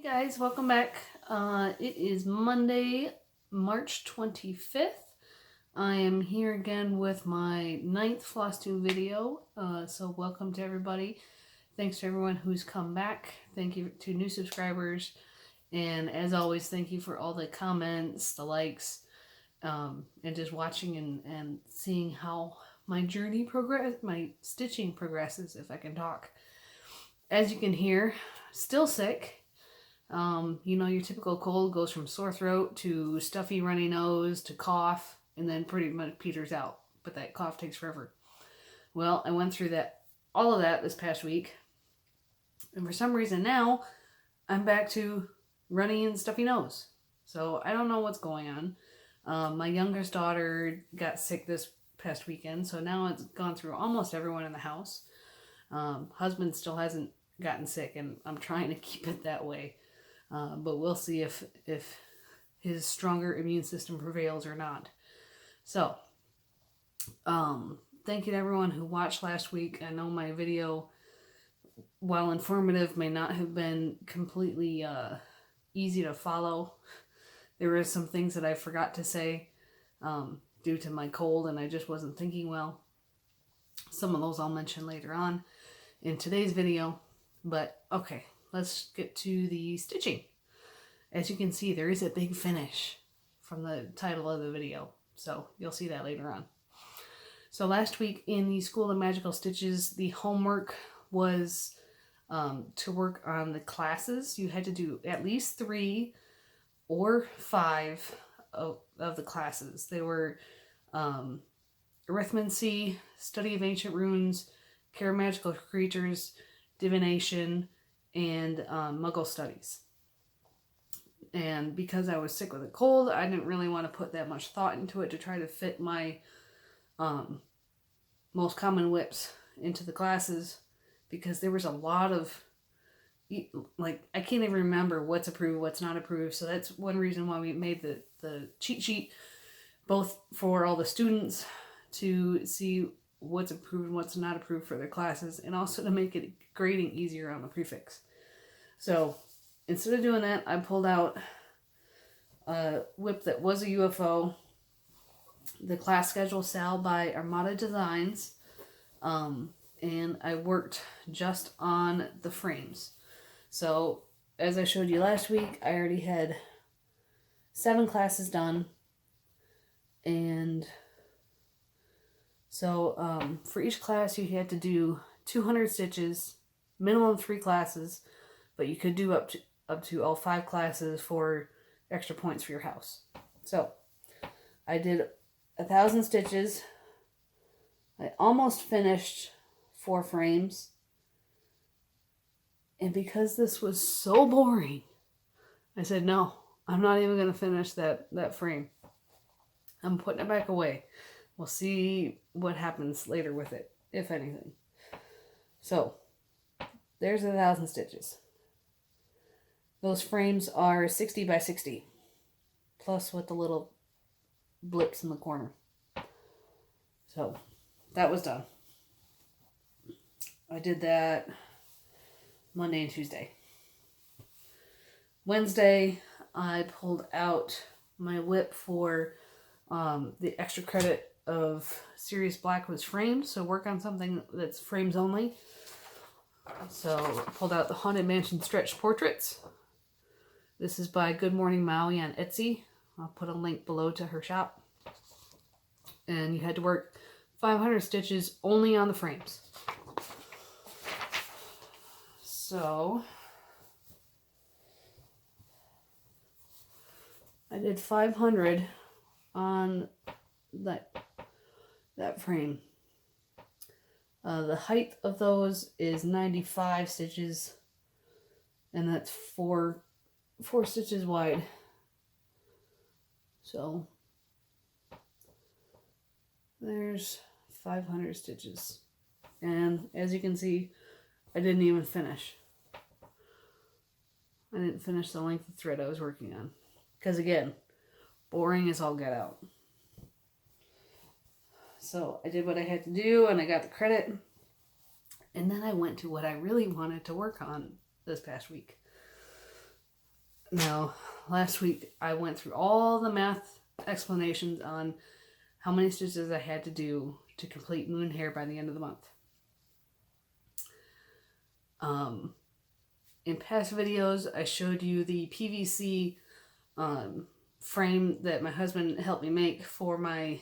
Guys, welcome back. It is Monday, March 25th. I am here again with my 9th Flosstube video. So welcome to everybody. Thanks to everyone who's come back. Thank you to new subscribers. And as always, thank you for all the comments, the likes, and just watching and seeing how my journey my stitching progresses, if I can talk. As you can hear, still sick. You know, your typical cold goes from sore throat to stuffy runny nose to cough and then pretty much peters out. But that cough takes forever. Well, I went through all of that this past week. And for some reason now, I'm back to runny and stuffy nose. So I don't know what's going on. My youngest daughter got sick this past weekend. So now it's gone through almost everyone in the house. Husband still hasn't gotten sick, and I'm trying to keep it that way. But we'll see if his stronger immune system prevails or not. So, thank you to everyone who watched last week. I know my video, while informative, may not have been completely easy to follow. There were some things that I forgot to say due to my cold, and I just wasn't thinking well. Some of those I'll mention later on in today's video. But, okay. Let's get to the stitching. As you can see, there is a big finish from the title of the video. So you'll see that later on. So last week in the School of Magical Stitches, the homework was to work on the classes. You had to do at least 3 or 5 of the classes. They were Arithmancy, Study of Ancient Runes, Care of Magical Creatures, Divination, and Muggle Studies. And because I was sick with a cold, I didn't really want to put that much thought into it to try to fit my most common whips into the classes, because there was a lot of, like, I can't even remember what's approved, what's not approved. So that's one reason why we made the cheat sheet, both for all the students to see what's approved and what's not approved for their classes, and also to make it grading easier on the prefix. So instead of doing that, I pulled out a whip that was a UFO, the class schedule Sal by Armada Designs, and I worked just on the frames. So as I showed you last week, I already had 7 classes done, and so for each class you had to do 200 stitches, minimum 3 classes, but you could do up to all 5 classes for extra points for your house. So I did 1,000 stitches. I almost finished 4 frames, and because this was so boring, I said, no, I'm not even going to finish that frame. I'm putting it back away. We'll see what happens later with it, if anything. So there's 1,000 stitches. Those frames are 60 by 60, plus with the little blips in the corner. So that was done. I did that Monday and Tuesday. Wednesday, I pulled out my whip for the extra credit of Sirius Blackwood's frames, so work on something that's frames only. So I pulled out the Haunted Mansion Stretch Portraits. This is by Good Morning Maui on Etsy. I'll put a link below to her shop. And you had to work 500 stitches only on the frames. So I did 500 on that frame. The height of those is 95 stitches, and that's 4 stitches wide. So there's 500 stitches, and as you can see, I didn't even finish. I didn't finish the length of thread I was working on, because again, boring as all get out. So I did what I had to do, and I got the credit, and then I went to what I really wanted to work on this past week. Now, last week I went through all the math explanations on how many stitches I had to do to complete Moon Hare by the end of the month. In past videos, I showed you the PVC frame that my husband helped me make for my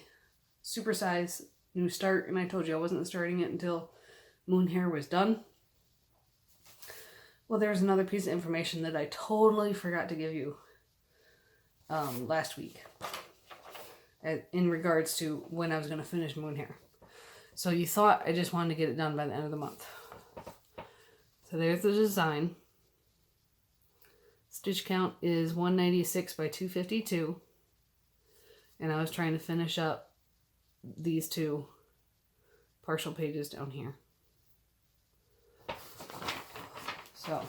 supersize new start, and I told you I wasn't starting it until Moon Hare was done. Well, there's another piece of information that I totally forgot to give you last week in regards to when I was going to finish Moon Hare. So you thought I just wanted to get it done by the end of the month. So there's the design. Stitch count is 196 by 252. And I was trying to finish up these two partial pages down here. So,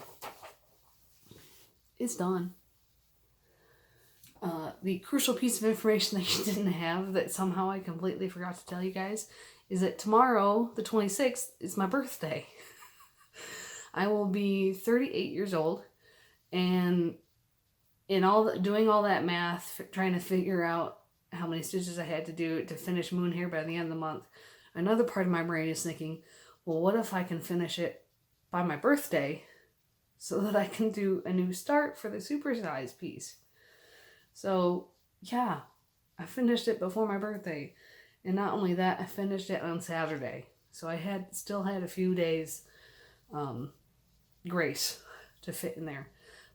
it's done. The crucial piece of information that you didn't have, that somehow I completely forgot to tell you guys, is that tomorrow, the 26th, is my birthday. I will be 38 years old, and doing all that math, trying to figure out how many stitches I had to do to finish Moon Hare by the end of the month, another part of my brain is thinking, well, what if I can finish it by my birthday so that I can do a new start for the supersize piece? So, yeah, I finished it before my birthday. And not only that, I finished it on Saturday. So I still had a few days grace to fit in there.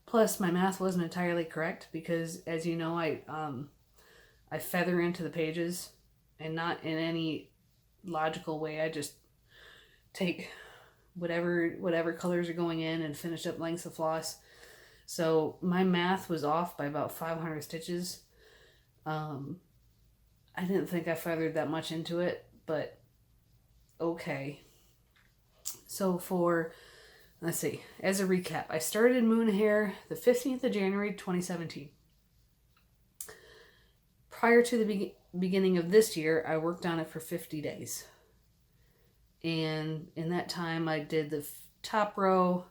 Plus, my math wasn't entirely correct because, as you know, I feather into the pages, and not in any logical way. I just take whatever colors are going in and finish up lengths of floss. So my math was off by about 500 stitches. I didn't think I feathered that much into it, but okay. So let's see, as a recap, I started Moon Hare the 15th of January 2017. Prior to the beginning of this year, I worked on it for 50 days. And in that time, I did the top row,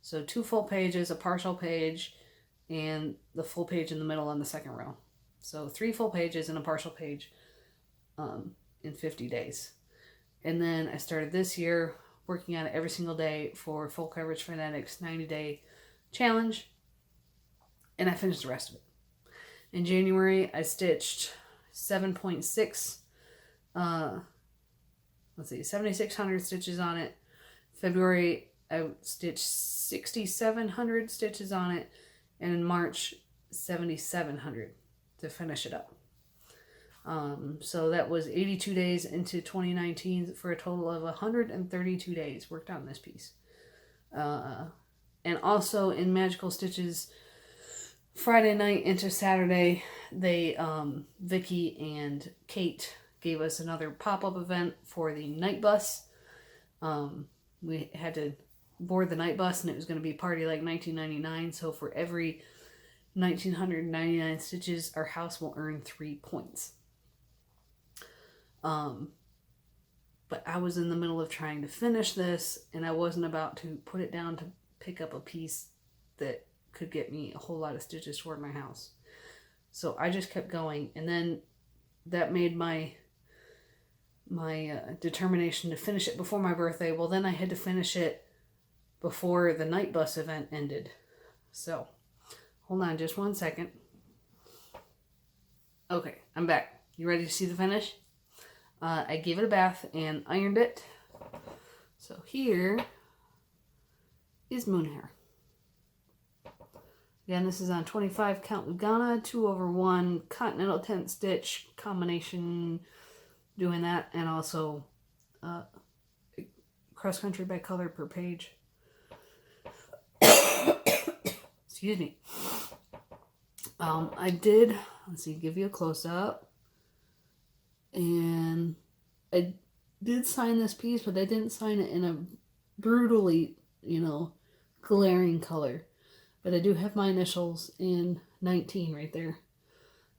so 2 full pages, a partial page, and the full page in the middle on the second row. So 3 full pages and a partial page in 50 days. And then I started this year working on it every single day for Full Coverage Phonetics 90-day challenge, and I finished the rest of it. In January, I stitched 7.6, 7,600 stitches on it. February, I stitched 6,700 stitches on it, and in March, 7,700 to finish it up. So that was 82 days into 2019 for a total of 132 days worked on this piece. And also in Magical Stitches, Friday night into Saturday, Vicky and Kate gave us another pop-up event for the night bus. We had to board the night bus, and it was going to be party like 1999. So for every 1,999 stitches, our house will earn 3 points. But I was in the middle of trying to finish this, and I wasn't about to put it down to pick up a piece that could get me a whole lot of stitches toward my house. So I just kept going, and then that made my determination to finish it before my birthday. Well, then I had to finish it before the night bus event ended. So, hold on just one second. Okay, I'm back. You ready to see the finish? I gave it a bath and ironed it. So here is Moon Hare. Again, this is on 25 count Lugana, 2/1 continental tent stitch combination, doing that, and also cross country by color per page. Excuse me. I did, let's see, give you a close up. And I did sign this piece, but I didn't sign it in a brutally, glaring color. But I do have my initials in 19 right there.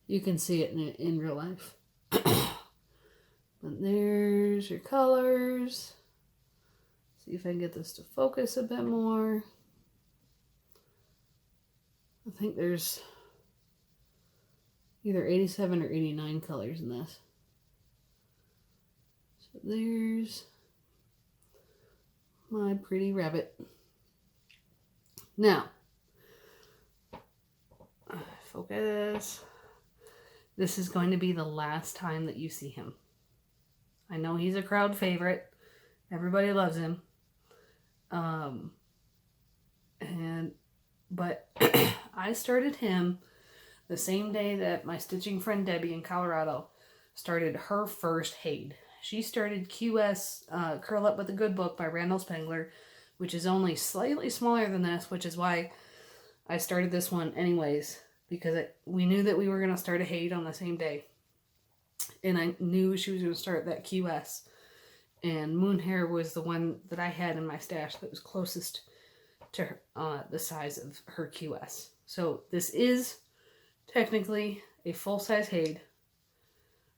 You can see it in real life. And there's your colors. See if I can get this to focus a bit more. I think there's either 87 or 89 colors in this. So there's my pretty rabbit. Now, focus. This is going to be the last time that you see him. I know he's a crowd favorite. Everybody loves him. But I started him the same day that my stitching friend Debbie in Colorado started her first Hade. She started QS Curl Up with a Good Book by Randall Spangler, which is only slightly smaller than this, which is why I started this one anyways, because we knew that we were going to start a Hade on the same day. And I knew she was going to start that QS. And Moon Hare was the one that I had in my stash that was closest to her, the size of her QS. So this is technically a full-size Hade.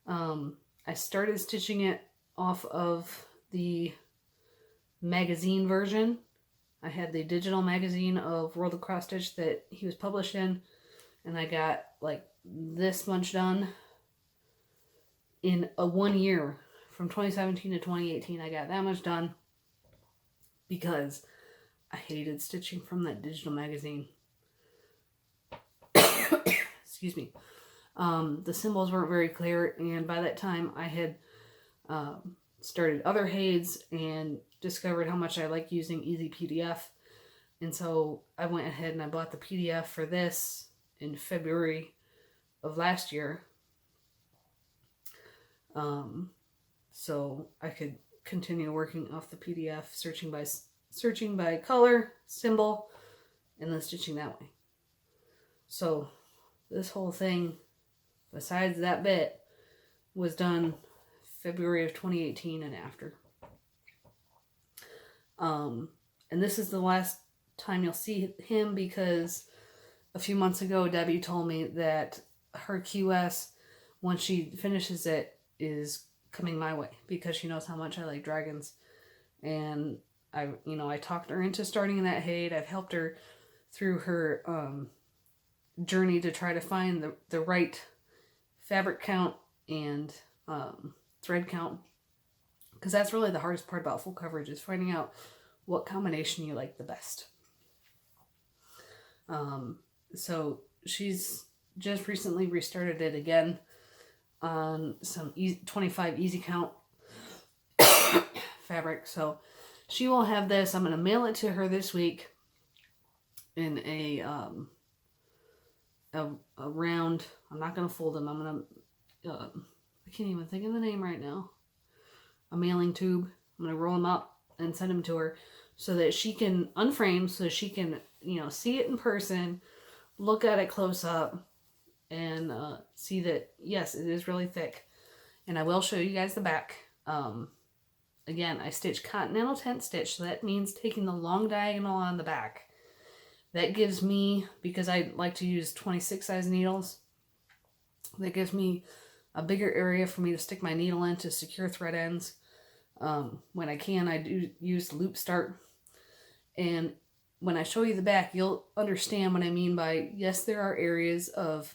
I started stitching it off of the magazine version. I had the digital magazine of World of Cross Stitch that he was published in, and I got like this much done in a 1 year. From 2017 to 2018, I got that much done because I hated stitching from that digital magazine. Excuse me. The symbols weren't very clear, and by that time I had started other Hades and discovered how much I like using Easy PDF. And so I went ahead and I bought the PDF for this in February of last year. So I could continue working off the PDF, searching by color, symbol, and then stitching that way. So this whole thing, besides that bit, was done February of 2018 and after. And this is the last time you'll see him because a few months ago Debbie told me that her QS, once she finishes it, is coming my way because she knows how much I like dragons. And I talked her into starting that Hade. I've helped her through her journey to try to find the right fabric count and thread count, because that's really the hardest part about full coverage, is finding out what combination you like the best. So she's just recently restarted it again on some 25 easy count fabric. So she will have this. I'm going to mail it to her this week in a round. I'm not going to fold them. I'm going to, I can't even think of the name right now. A mailing tube. I'm going to roll them up and send them to her so that she can unframe, so she can, see it in person, look at it close up, and see that, yes, it is really thick. And I will show you guys the back. Again, I stitch Continental Tent Stitch, so that means taking the long diagonal on the back. That gives me, because I like to use 26 size needles, that gives me a bigger area for me to stick my needle in to secure thread ends. When I can, I do use loop start. And when I show you the back, you'll understand what I mean by, yes, there are areas of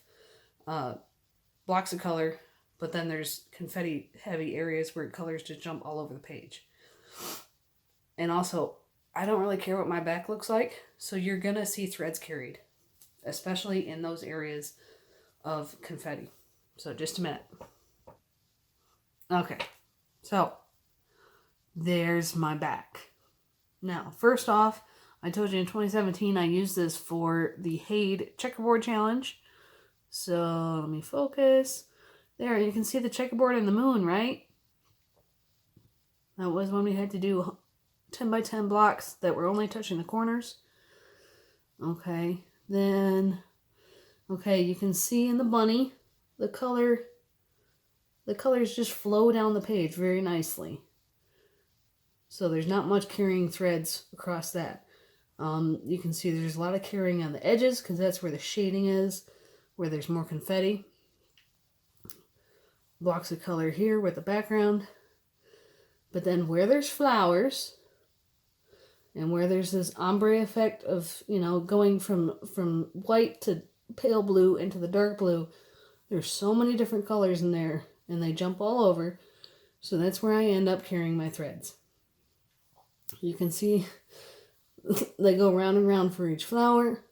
blocks of color, but then there's confetti heavy areas where colors just jump all over the page. And also, I don't really care what my back looks like, so you're gonna see threads carried, especially in those areas of confetti. So just a minute. Okay, so there's my back. Now, first off, I told you in 2017 I used this for the Hade checkerboard challenge. So let me focus. There, you can see the checkerboard and the moon, right? That was when we had to do 10 by 10 blocks that were only touching the corners. Okay, then, okay, you can see in the bunny, the colors just flow down the page very nicely. So there's not much carrying threads across that. You can see there's a lot of carrying on the edges because that's where the shading is, where there's more confetti. Blocks of color here with the background. But then where there's flowers, And where there's this ombre effect of, you know, going from white to pale blue into the dark blue, there's so many different colors in there, and they jump all over. So that's where I end up carrying my threads. You can see they go round and round for each flower,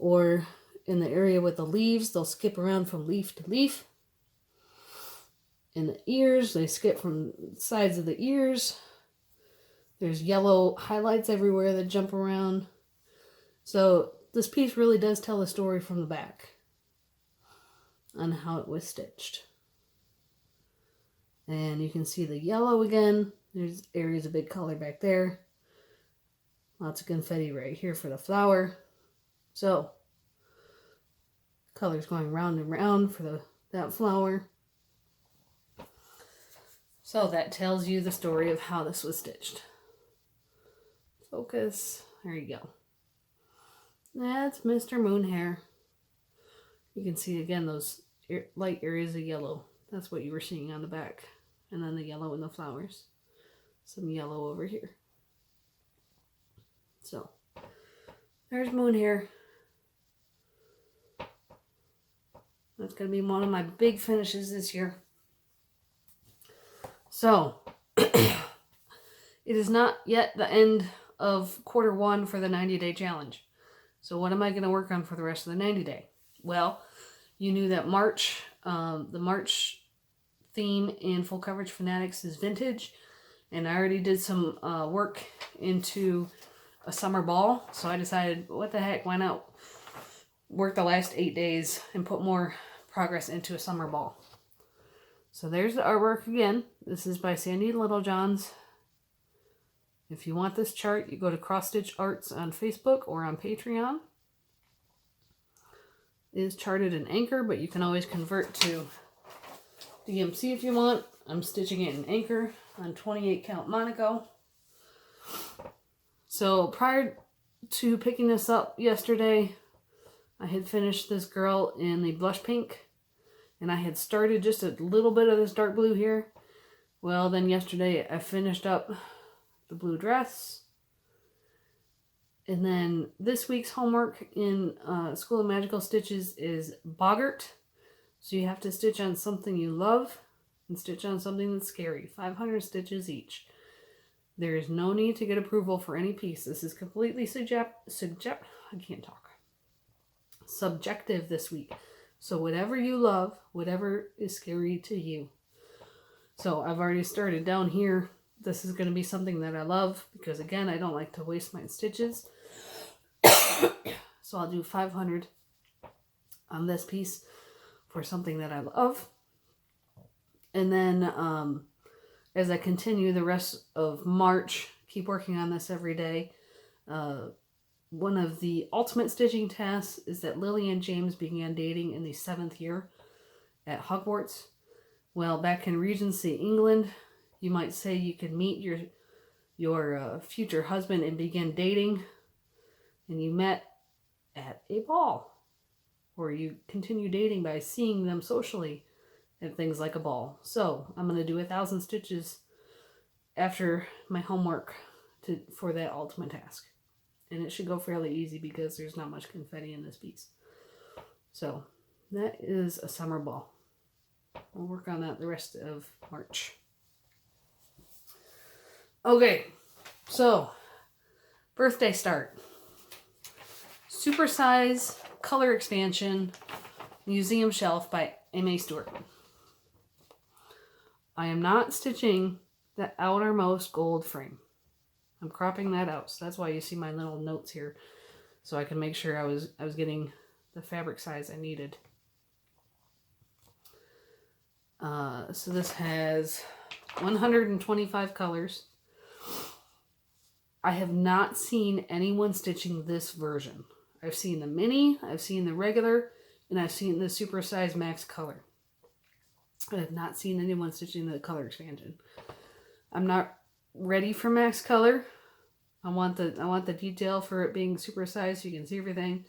or in the area with the leaves, they'll skip around from leaf to leaf. In the ears, they skip from sides of the ears. There's yellow highlights everywhere that jump around. So this piece really does tell a story from the back on how it was stitched. And you can see the yellow again. There's areas of big color back there. Lots of confetti right here for the flower. So, colors going round and round for that flower. So that tells you the story of how this was stitched. Focus. There you go. That's Mr. Moon Hare. You can see again those light areas of yellow. That's what you were seeing on the back. And then the yellow in the flowers. Some yellow over here. So, there's Moon Hare. That's going to be one of my big finishes this year. So, it is not yet the end of quarter one for the 90-day challenge. So what am I going to work on for the rest of the 90-day? Well, you knew that March, the March theme in Full Coverage Fanatics is vintage. And I already did some work into a summer ball. So I decided, what the heck, why not work the last 8 days and put more progress into a summer ball. So there's the artwork again. This is by Sandy Littlejohns. If you want this chart, you go to Cross Stitch Arts on Facebook or on Patreon. It is charted in Anchor, but you can always convert to DMC if you want. I'm stitching it in Anchor on 28 count Monaco. So prior to picking this up yesterday, I had finished this girl in the blush pink, and I had started just a little bit of this dark blue here. Well, then yesterday I finished up the blue dress. And then this week's homework in School of Magical Stitches is boggart. So you have to stitch on something you love and stitch on something that's scary. 500 stitches each. There is no need to get approval for any piece. This is completely subjective this week. So whatever you love, whatever is scary to you. So I've already started down here. This is going to be something that I love because, again, I don't like to waste my stitches. So I'll do 500 on this piece for something that I love. And then as I continue the rest of March, keep working on this every day. One of the ultimate stitching tasks is that Lily and James began dating in the 7th year at Hogwarts. Well, back in Regency, England, you might say you could meet your future husband and begin dating, and you met at a ball, or you continue dating by seeing them socially at things like a ball. So I'm going to do 1,000 stitches after my homework for that ultimate task. And it should go fairly easy because there's not much confetti in this piece. So that is a summer ball. We'll work on that the rest of March. Okay, so birthday start. Supersize Color Expansion Museum Shelf by M.A. Stewart. I am not stitching the outermost gold frame. I'm cropping that out, so that's why you see my little notes here, so I can make sure I was getting the fabric size I needed. So this has 125 colors. I have not seen anyone stitching this version. I've seen the mini, I've seen the regular, and I've seen the supersized max color. I have not seen anyone stitching the color expansion. I'm not ready for max color. I want the detail for it being supersized so you can see everything.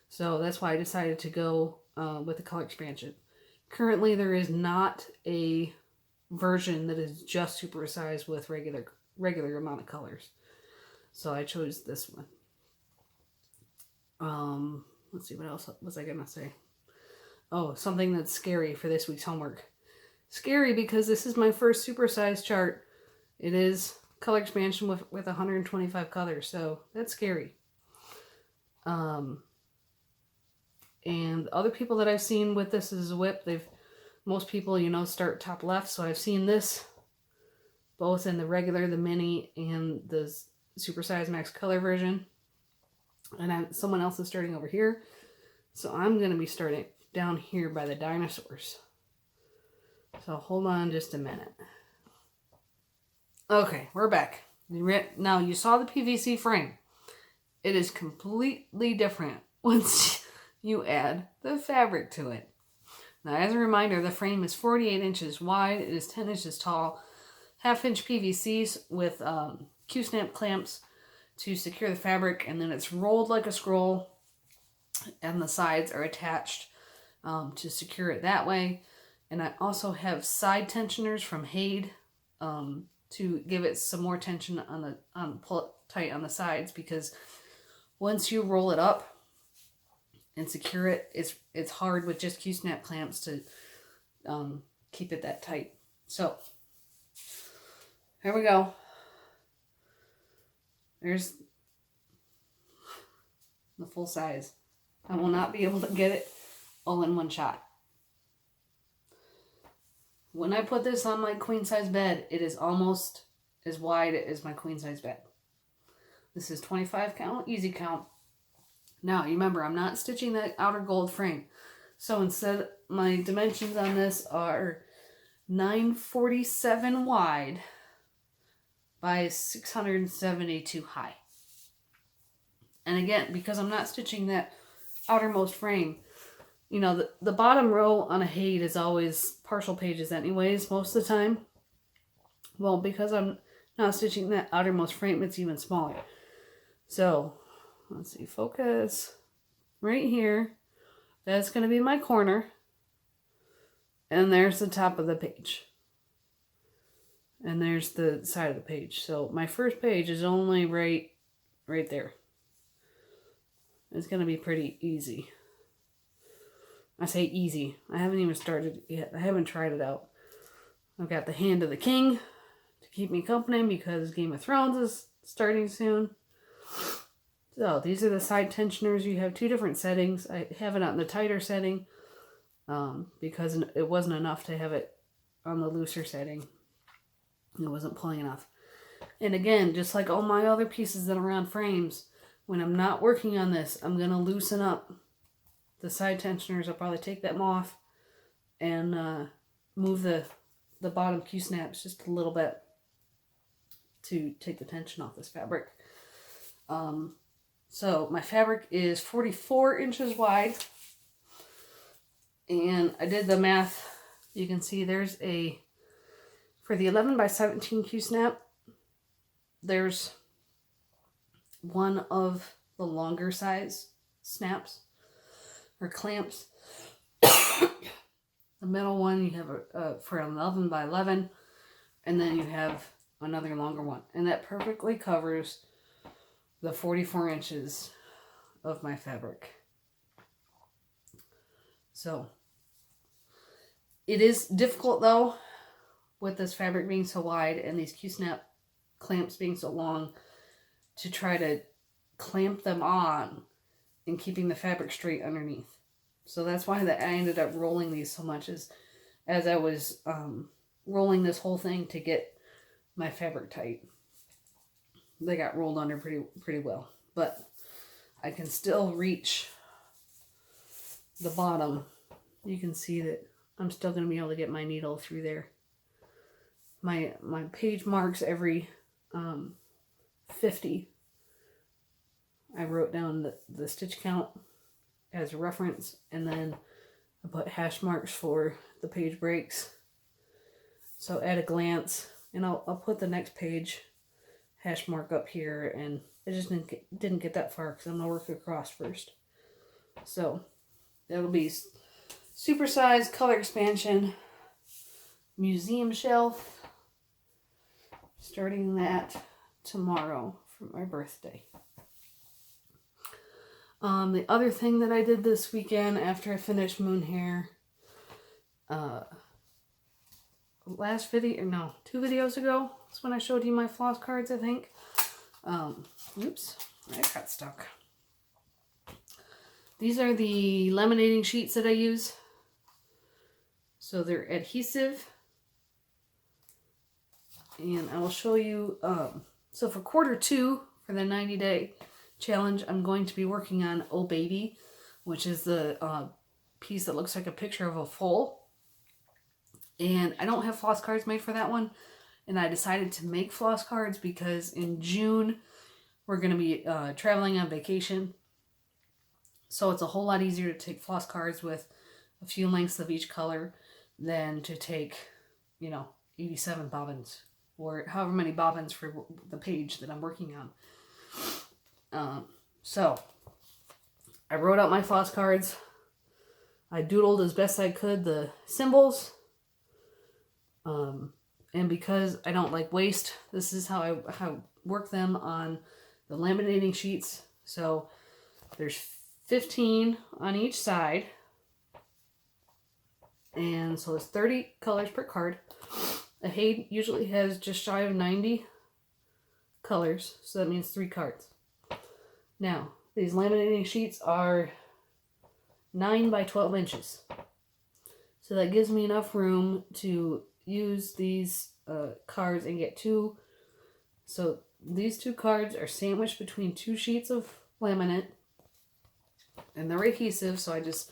So that's why I decided to go with the color expansion. Currently, there is not a version that is just supersized with regular amount of colors. So I chose this one. Let's see, what else was I gonna say? Oh, something that's scary for this week's homework. Scary because this is my first supersize chart. It is color expansion with 125 colors, so that's scary. And other people that I've seen with this as a whip, most people, you know, start top left. So I've seen this both in the regular, the mini, and the supersize max color version. And someone else is starting over here. So I'm going to be starting down here by the dinosaurs. So hold on just a minute. Okay, we're back. Now you saw the PVC frame. It is completely different once you add the fabric to it. Now, as a reminder, the frame is 48 inches wide. It is 10 inches tall. 1/2 inch PVCs with Q-snap clamps to secure the fabric, and then it's rolled like a scroll, and the sides are attached to secure it that way. And I also have side tensioners from Hade to give it some more tension pull it tight on the sides, because once you roll it up and secure it, it's hard with just Q-snap clamps to keep it that tight. So here we go. There's the full size. I will not be able to get it all in one shot. When I put this on my queen size bed, it is almost as wide as my queen size bed. This is 25 count, easy count. Now, you remember, I'm not stitching that outer gold frame. So instead, my dimensions on this are 947 wide by 672 high. And again, because I'm not stitching that outermost frame, you know, the bottom row on a Hade is always partial pages anyways, most of the time. Well, because I'm not stitching that outermost frame, it's even smaller. So, let's see, focus right here. That's going to be my corner. And there's the top of the page. And there's the side of the page. So my first page is only right there. It's going to be pretty easy. I say easy. I haven't even started yet. I haven't tried it out. I've got the Hand of the King to keep me company because Game of Thrones is starting soon. So these are the side tensioners. You have 2 different settings. I have it on the tighter setting because it wasn't enough to have it on the looser setting. It wasn't pulling enough. And again, just like all my other pieces that are on frames, when I'm not working on this, I'm going to loosen up the side tensioners. I'll probably take them off and move the bottom Q-snaps just a little bit to take the tension off this fabric. So my fabric is 44 inches wide. And I did the math. You can see there's for the 11 by 17 Q-snap, there's one of the longer size snaps or clamps. The middle one you have for 11 by 11, and then you have another longer one, and that perfectly covers the 44 inches of my fabric. So it is difficult though, with this fabric being so wide and these Q-snap clamps being so long, to try to clamp them on and keeping the fabric straight underneath. So that's why I ended up rolling these so much, as I was rolling this whole thing to get my fabric tight. They got rolled under pretty well, but I can still reach the bottom. You can see that I'm still going to be able to get my needle through there. My page marks every 50. I wrote down the stitch count as a reference, and then I put hash marks for the page breaks. So at a glance, and I'll put the next page hash mark up here, and I just didn't get that far because I'm gonna work across first. So that'll be supersized color expansion museum shelf. Starting that tomorrow for my birthday. The other thing that I did this weekend after I finished Moon Hare, last video, no, 2 videos ago, that's when I showed you my floss cards, I think. Oops, I got stuck. These are the laminating sheets that I use. So they're adhesive. And I will show you, so for quarter 2, for the 90-day challenge, I'm going to be working on Oh Baby, which is the piece that looks like a picture of a foal. And I don't have floss cards made for that one. And I decided to make floss cards because in June, we're going to be traveling on vacation. So it's a whole lot easier to take floss cards with a few lengths of each color than to take, 87 bobbins or however many bobbins for the page that I'm working on. So I wrote out my floss cards. I doodled as best I could the symbols. And because I don't like waste, this is how I work them on the laminating sheets. So there's 15 on each side. And so it's 30 colors per card. A Hade usually has just shy of 90 colors. So that means 3 cards. Now, these laminating sheets are 9 by 12 inches. So that gives me enough room to use these cards and get 2. So these 2 cards are sandwiched between 2 sheets of laminate. And they're adhesive, so I just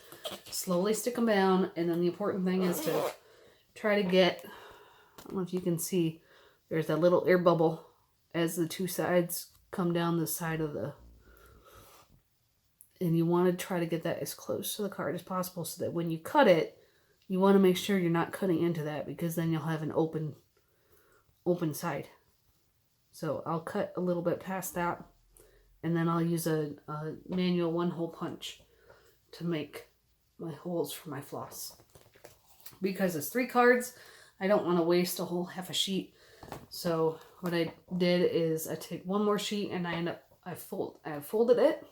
slowly stick them down. And then the important thing is to try to get, I don't know if you can see, there's that little air bubble as the 2 sides come down the side of the, and you want to try to get that as close to the card as possible so that when you cut it, you want to make sure you're not cutting into that, because then you'll have an open side. So I'll cut a little bit past that, and then I'll use a manual 1-hole punch to make my holes for my floss. Because it's 3 cards, I don't want to waste a whole half a sheet. So what I did is I take 1 more sheet and I folded it.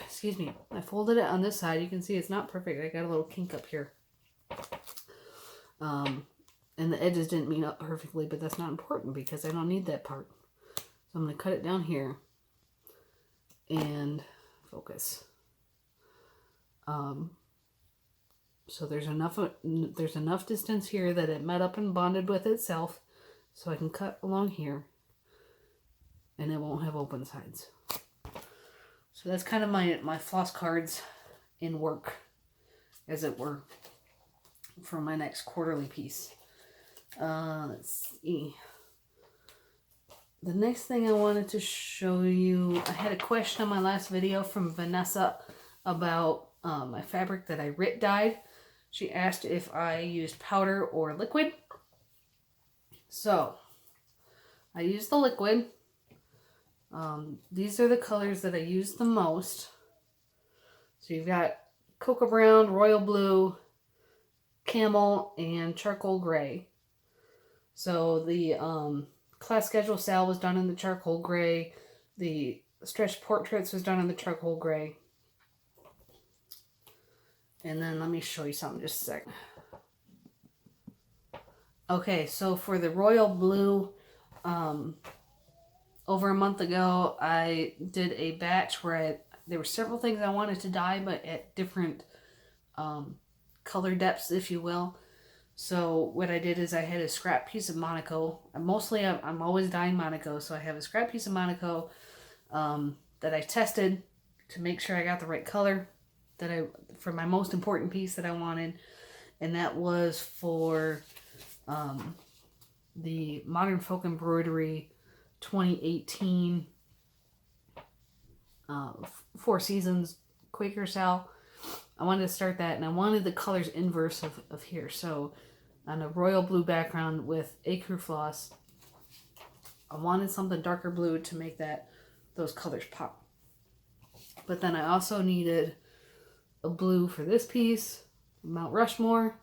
Excuse me. I folded it on this side. You can see it's not perfect. I got a little kink up here. And the edges didn't meet up perfectly, but that's not important because I don't need that part. So I'm going to cut it down here and focus. So there's enough distance here that it met up and bonded with itself, so I can cut along here and it won't have open sides. So that's kind of my floss cards in work, as it were, for my next quarterly piece. Let's see. The next thing I wanted to show you, I had a question on my last video from Vanessa about my fabric that I RIT dyed. She asked if I used powder or liquid. So, I used the liquid. These are the colors that I use the most. So you've got cocoa brown, royal blue, camel, and charcoal gray. So the class schedule style was done in the charcoal gray. The stretch portraits was done in the charcoal gray. And then let me show you something just a second. Okay, so for the royal blue, over a month ago, I did a batch where there were several things I wanted to dye, but at different color depths, if you will. So what I did is I had a scrap piece of Monaco. I'm always dyeing Monaco, so I have a scrap piece of Monaco that I tested to make sure I got the right color for my most important piece that I wanted, and that was for the Modern Folk Embroidery 2018 Four Seasons Quaker Sal. I wanted to start that, and I wanted the colors inverse of here. So on a royal blue background with ecru floss, I wanted something darker blue to make those colors pop. But then I also needed a blue for this piece, Mount Rushmore,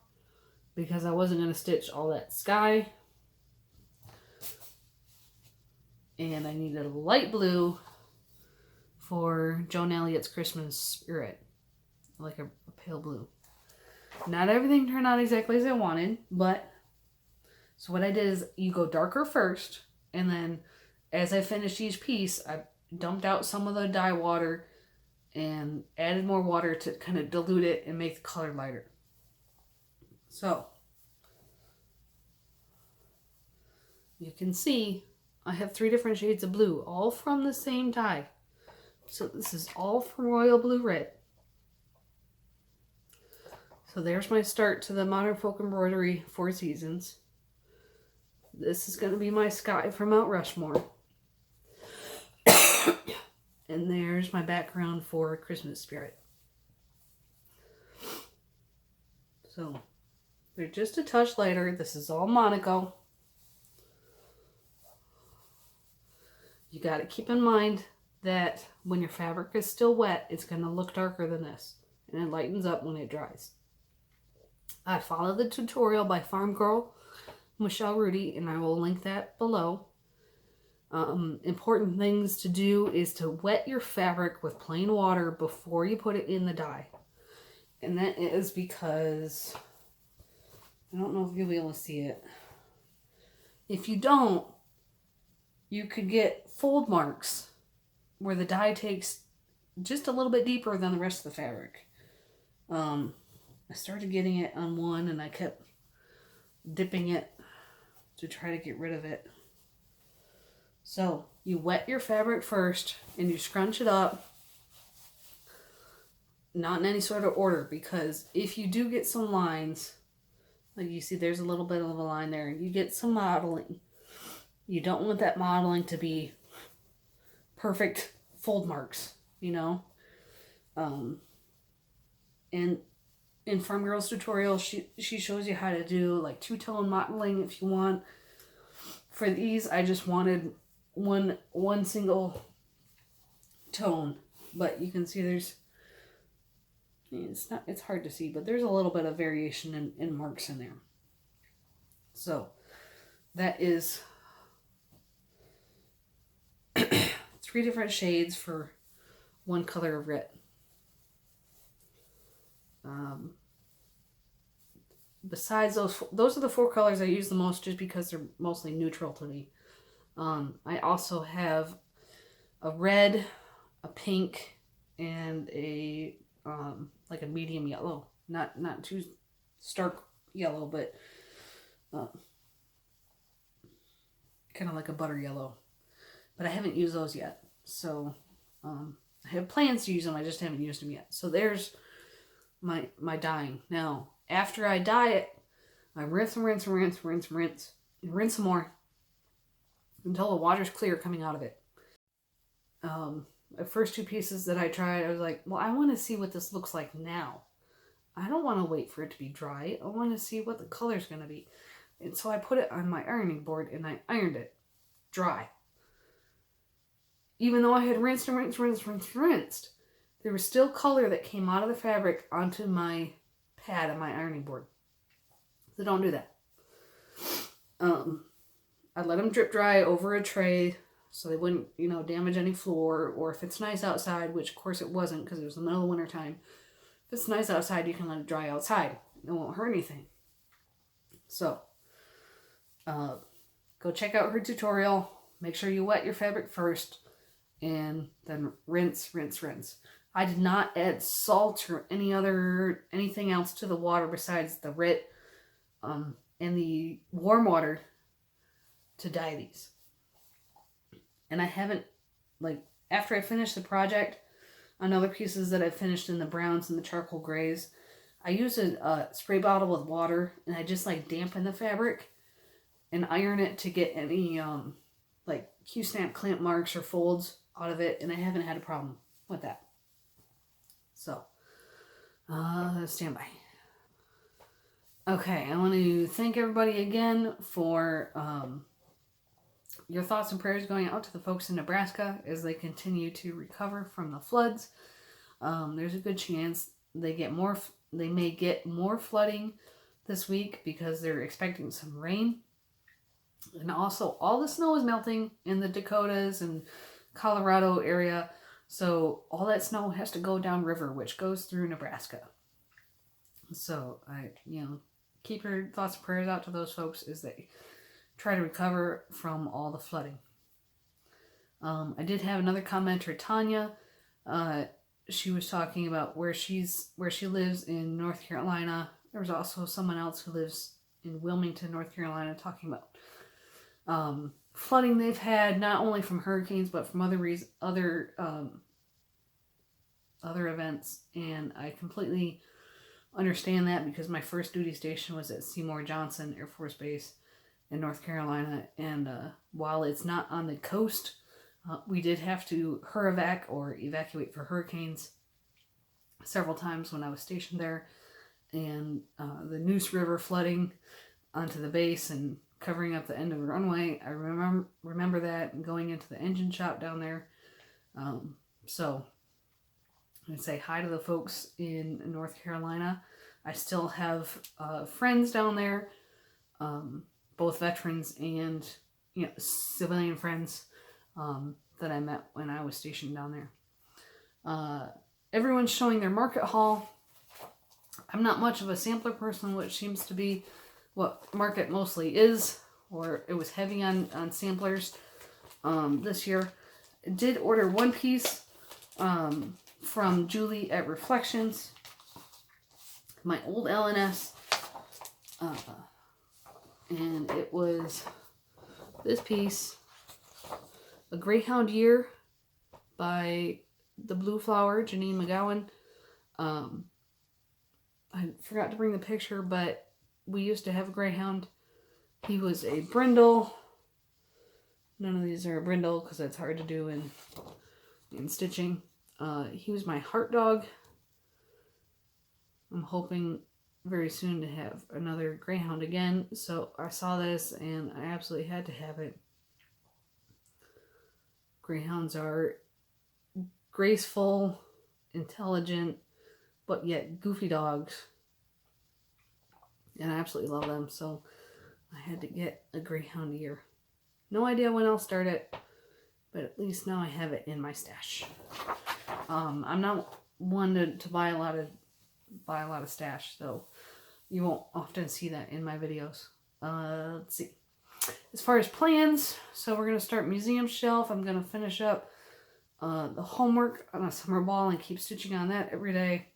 because I wasn't going to stitch all that sky. And I needed a light blue for Joan Elliott's Christmas Spirit. Like a pale blue. Not everything turned out exactly as I wanted, but so what I did is you go darker first, and then as I finished each piece, I dumped out some of the dye water and added more water to kind of dilute it and make the color lighter. So you can see I have 3 different shades of blue, all from the same dye. So this is all from Royal Blue Red. So there's my start to the Modern Folk Embroidery 4 Seasons. This is going to be my sky from Mount Rushmore. And there's my background for Christmas Spirit. So they're just a touch lighter. This is all Monaco. You got to keep in mind that when your fabric is still wet, it's going to look darker than this. And it lightens up when it dries. I followed the tutorial by Farm Girl Michelle Rudy, and I will link that below. Important things to do is to wet your fabric with plain water before you put it in the dye. And that is because, I don't know if you'll be able to see it. If you don't, you could get fold marks where the dye takes just a little bit deeper than the rest of the fabric. I started getting it on one and I kept dipping it to try to get rid of it. So you wet your fabric first and you scrunch it up, not in any sort of order, because if you do get some lines, like you see there's a little bit of a line there, you get some modeling. You don't want that modeling to be perfect fold marks, you know. And in Farm Girl's tutorial, she shows you how to do like 2-tone modeling if you want. For these, I just wanted one single tone, but you can see there's, it's hard to see, but there's a little bit of variation in marks in there. So that is 3 different shades for one color of red. Besides those are the 4 colors I use the most, just because they're mostly neutral to me. I also have a red, a pink, and a like a medium yellow. Not too stark yellow, but kind of like a butter yellow. But I haven't used those yet. So I have plans to use them. I just haven't used them yet. So there's my dyeing. Now, after I dye it, I rinse and rinse and rinse and rinse and rinse and rinse some more until the water's clear coming out of it. The first 2 pieces that I tried, I was like, well, I want to see what this looks like now. I don't want to wait for it to be dry. I want to see what the color's going to be. And so I put it on my ironing board and I ironed it dry. Even though I had rinsed and rinsed, rinsed, rinsed, rinsed, there was still color that came out of the fabric onto my pad on my ironing board. So don't do that. I let them drip dry over a tray so they wouldn't, damage any floor. Or if it's nice outside, which of course it wasn't because it was the middle of winter time. If it's nice outside, you can let it dry outside. It won't hurt anything. So, go check out her tutorial. Make sure you wet your fabric first. And then rinse, rinse, rinse. I did not add salt or anything else to the water besides the RIT and the warm water to dye these. And I haven't, after I finished the project, on other pieces that I finished in the browns and the charcoal grays, I used a spray bottle with water and I just dampen the fabric and iron it to get any Q-snap clamp marks or folds out of it, and I haven't had a problem with that. So, stand by. Okay, I want to thank everybody again for your thoughts and prayers going out to the folks in Nebraska as they continue to recover from the floods. There's a good chance they may get more flooding this week because they're expecting some rain. And also, all the snow is melting in the Dakotas and Colorado area. So all that snow has to go downriver, which goes through Nebraska. So keep your thoughts and prayers out to those folks as they try to recover from all the flooding. I did have another commenter, Tanya. She was talking about where she lives in North Carolina. There was also someone else who lives in Wilmington, North Carolina, talking about flooding they've had, not only from hurricanes but from other events. And I completely understand that, because my first duty station was at Seymour Johnson Air Force Base in North Carolina, and while it's not on the coast, we did have to HUREVAC or evacuate for hurricanes several times when I was stationed there. And the Neuse River flooding onto the base and covering up the end of the runway, I remember that, and going into the engine shop down there. So I'd say hi to the folks in North Carolina. I still have friends down there, both veterans and civilian friends that I met when I was stationed down there. Everyone's showing their market haul. I'm not much of a sampler person, which seems to be what market mostly is, or it was heavy on samplers this year. I did order one piece from Julie at Reflections, my old LNS, and it was this piece, A Greyhound Year by the Blue Flower, Janine McGowan. I forgot to bring the picture, but we used to have a greyhound. He was a brindle. None of these are a brindle because that's hard to do in stitching. He was my heart dog. I'm hoping very soon to have another greyhound again. So I saw this and I absolutely had to have it. Greyhounds are graceful, intelligent, but yet goofy dogs. And I absolutely love them. So I had to get a greyhound year. No idea when I'll start it, but at least now I have it in my stash. I'm not one to buy a lot of stash, so you won't often see that in my videos. Let's see. As far as plans, so we're going to start museum shelf. I'm going to finish up the homework on a summer ball and keep stitching on that every day.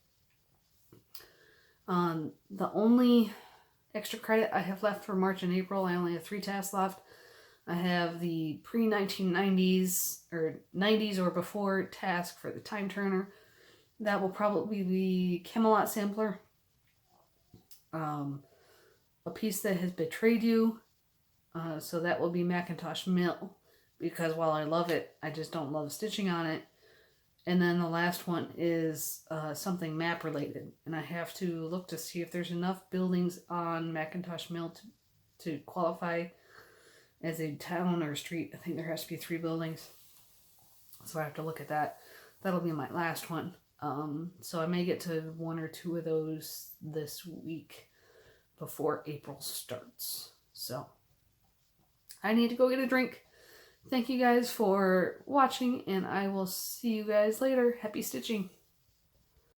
The only extra credit I have left for March and April, I only have 3 tasks left. I have the pre-1990s or 90s or before task for the time turner. That will probably be Camelot sampler. A piece that has betrayed you. So that will be Macintosh Mill, because while I love it, I just don't love stitching on it. And then the last one is something map related, and I have to look to see if there's enough buildings on Macintosh Mill to qualify as a town or a street. I think there has to be 3 buildings, so I have to look at that. That'll be my last one. So I may get to 1 or 2 of those this week before April starts. So I need to go get a drink. Thank you guys for watching, and I will see you guys later. Happy stitching.